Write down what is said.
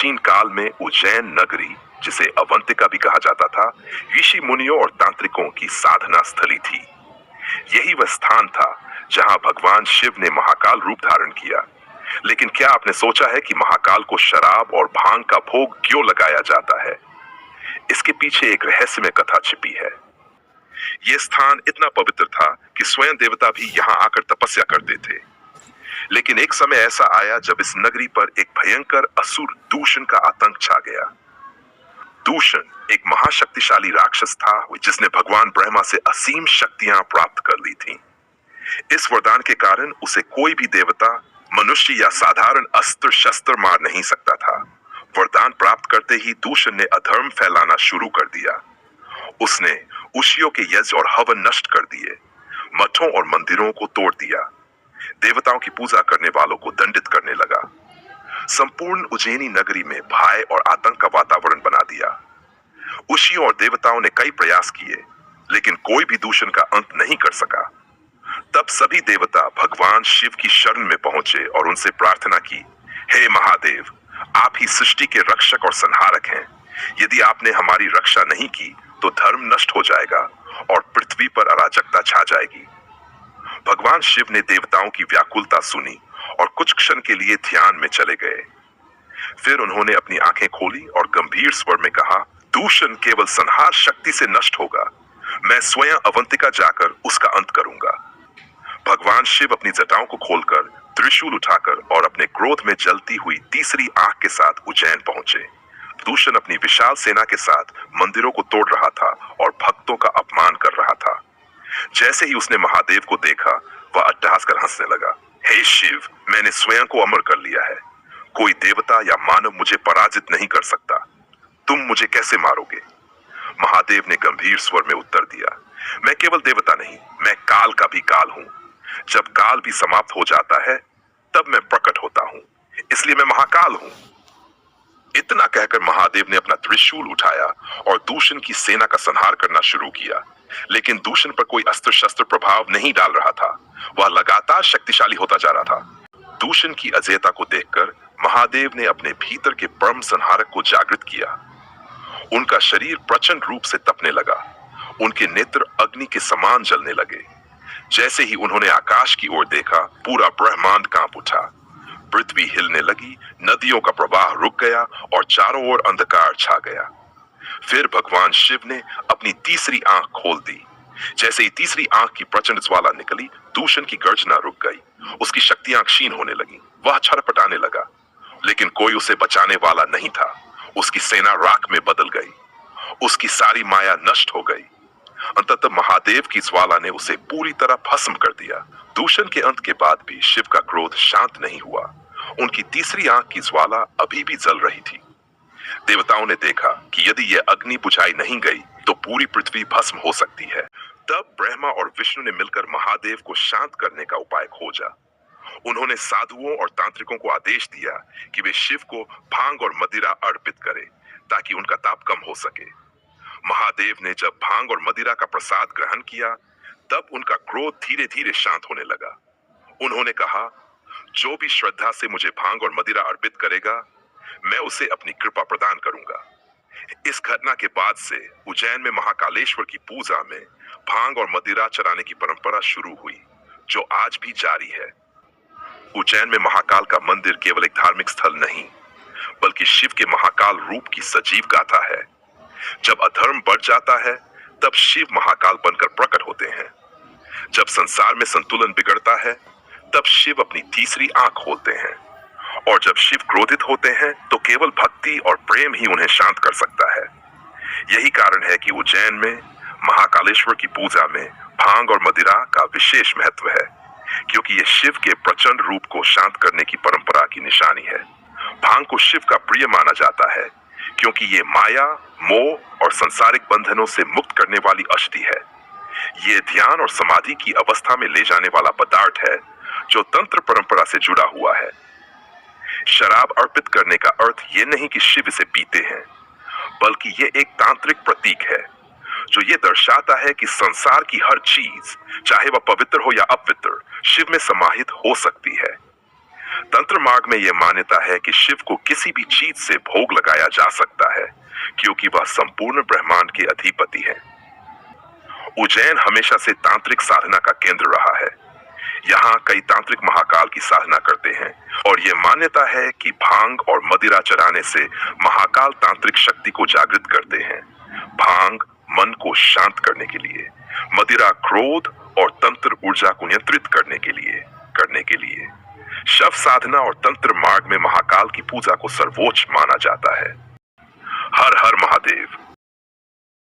प्राचीन काल में उज्जैन नगरी, जिसे अवंतिका भी कहा जाता था, ऋषि मुनियों और तांत्रिकों की साधना स्थली थी। यही वह स्थान था जहां भगवान शिव ने महाकाल रूप धारण किया। लेकिन क्या आपने सोचा है कि महाकाल को शराब और भांग का भोग क्यों लगाया जाता है? इसके पीछे एक रहस्यमय कथा छिपी है। यह स्थान इतना पवित्र था कि स्वयं देवता भी यहां आकर तपस्या करते थे। लेकिन एक समय ऐसा आया जब इस नगरी पर एक भयंकर असुर दूषण का आतंक छा गया। दूषण एक महाशक्तिशाली राक्षस था जिसने भगवान ब्रह्मा से असीम शक्तियां प्राप्त कर ली थीं। इस वरदान के कारण उसे कोई भी देवता, मनुष्य या साधारण अस्त्र शस्त्र मार नहीं सकता था। वरदान प्राप्त करते ही दूषण ने अधर्म फैलाना शुरू कर दिया। उसने ऋषियों के यज्ञ और हवन नष्ट कर दिए, मठों और मंदिरों को तोड़ दिया, देवताओं की पूजा करने वालों को दंडित करने लगा। संपूर्ण उज्जैनी नगरी में भय और आतंक का वातावरण बना दिया। ऋषियों और देवताओं ने कई प्रयास किए, लेकिन कोई भी दूषण का अंत नहीं कर सका। तब सभी देवता भगवान शिव की शरण में पहुंचे और उनसे प्रार्थना की, हे महादेव, आप ही सृष्टि के रक्षक और संहारक हैं। यदि आपने हमारी रक्षा नहीं की तो धर्म नष्ट हो जाएगा और पृथ्वी पर अराजकता छा जाएगी। भगवान शिव ने देवताओं की व्याकुलता सुनी और कुछ क्षण के लिए ध्यान में चले गए। फिर उन्होंने अपनी आंखें खोली और गंभीर स्वर में कहा, दूषण केवल संहार शक्ति से नष्ट होगा। मैं स्वयं अवंतिका जाकर उसका अंत करूंगा। भगवान शिव अपनी जटाओं को खोलकर, त्रिशूल उठाकर और अपने क्रोध में जलती हुई तीसरी आंख के साथ उज्जैन पहुंचे। दूषण अपनी विशाल सेना के साथ मंदिरों को तोड़ रहा था और भक्तों का अपमान कर रहा था। जैसे ही उसने महादेव को देखा, वह अट्टहास कर हंसने लगा। हे शिव, मैंने स्वयं को अमर कर लिया है। कोई देवता या मानव मुझे पराजित नहीं कर सकता। तुम मुझे कैसे मारोगे? महादेव ने गंभीर स्वर में उत्तर दिया, मैं केवल देवता नहीं, मैं काल का भी काल हूं। जब काल भी समाप्त हो जाता है, तब मैं प्रकट होता हूं, इसलिए मैं महाकाल हूं। इतना कहकर महादेव ने अपना त्रिशूल उठाया और दूषण की सेना का संहार करना शुरू किया। लेकिन दूषण पर कोई अस्त्र शस्त्र प्रभाव नहीं डाल रहा था। वह लगातार शक्तिशाली होता जा रहा था। दूषण की अजेयता को देखकर महादेव ने अपने भीतर के परम संहारक को जागृत किया। उनका शरीर प्रचंड रूप से तपने लगा। उनके नेत्र अग्नि के समान जलने लगे। जैसे ही उन्होंने आकाश की ओर देखा, पूरा ब्रह्मांड कांप उठा। पृथ्वी हिलने लगी, नदियों का प्रवाह रुक गया और चारों ओर अंधकार छा गया। फिर भगवान शिव ने अपनी तीसरी आंख खोल दी। जैसे ही तीसरी आंख की प्रचंड ज्वाला निकली, दूषण की गर्जना रुक गई। उसकी शक्तियां क्षीण होने लगी। वह छटपटाने लगा, लेकिन कोई उसे बचाने वाला नहीं था। उसकी सेना राख में बदल गई। उसकी सारी माया नष्ट हो गई। अंततः महादेव की ज्वाला ने उसे पूरी तरह भस्म कर दिया। दूषण के अंत के बाद भी शिव का क्रोध शांत नहीं हुआ। उनकी तीसरी आंख की ज्वाला अभी भी जल रही थी। देवताओं ने देखा कि यदि यह अग्नि बुझाई नहीं गई तो पूरी पृथ्वी भस्म हो सकती है। तब ब्रह्मा और विष्णु ने मिलकर महादेव को शांत करने का उपाय खोजा। उन्होंने साधुओं और तांत्रिकों को आदेश दिया कि वे शिव को भांग और मदिरा अर्पित करें ताकि उनका ताप कम हो सके। महादेव ने जब भांग और मदिरा का प्रसाद ग्रहण किया, तब उनका क्रोध धीरे धीरे शांत होने लगा। उन्होंने कहा, जो भी श्रद्धा से मुझे भांग और मदिरा अर्पित करेगा, मैं उसे अपनी कृपा प्रदान करूंगा। इस घटना के बाद से उज्जैन में महाकालेश्वर की पूजा में भांग और मदिरा चढ़ाने की परंपरा शुरू हुई, जो आज भी जारी है। उज्जैन में महाकाल का मंदिर केवल एक धार्मिक स्थल नहीं, बल्कि शिव के महाकाल रूप की सजीव गाथा है। जब अधर्म बढ़ जाता है, तब शिव महाकाल बनकर प्रकट होते हैं। जब संसार में संतुलन बिगड़ता है, तब शिव अपनी तीसरी आंख खोलते हैं। और जब शिव क्रोधित होते हैं, तो केवल भक्ति और प्रेम ही उन्हें शांत कर सकता है। यही कारण है कि उज्जैन में महाकालेश्वर की पूजा में भांग और मदिरा का विशेष महत्व है, क्योंकि यह शिव के प्रचंड रूप को शांत करने की परंपरा की निशानी है। भांग को शिव का प्रिय माना जाता है, क्योंकि ये माया, मोह और सांसारिक बंधनों से मुक्त करने वाली औषधि है। ये ध्यान और समाधि की अवस्था में ले जाने वाला पदार्थ है, जो तंत्र परंपरा से जुड़ा हुआ है। शराब अर्पित करने का अर्थ ये नहीं कि शिव इसे पीते हैं, बल्कि ये एक तांत्रिक प्रतीक है, जो ये दर्शाता है कि संसार की हर चीज, चाहे वह पवित्र हो या अपवित्र, शिव में समाहित हो सकती है। तंत्र मार्ग में यह मान्यता है कि शिव को किसी भी चीज से भोग लगाया जा सकता है क्योंकि वह संपूर्ण ब्रह्मांड के अधिपति है। उज्जैन हमेशा से तांत्रिक साधना का केंद्र रहा है। यहाँ कई तांत्रिक महाकाल की साधना करते हैं और यह मान्यता है कि भांग और मदिरा चढ़ाने से महाकाल तांत्रिक शक्ति को जागृत करते हैं। भांग मन को शांत करने के लिए, मदिरा क्रोध और तंत्र ऊर्जा को नियंत्रित करने के लिए शव साधना और तंत्र मार्ग में महाकाल की पूजा को सर्वोच्च माना जाता है। हर हर महादेव।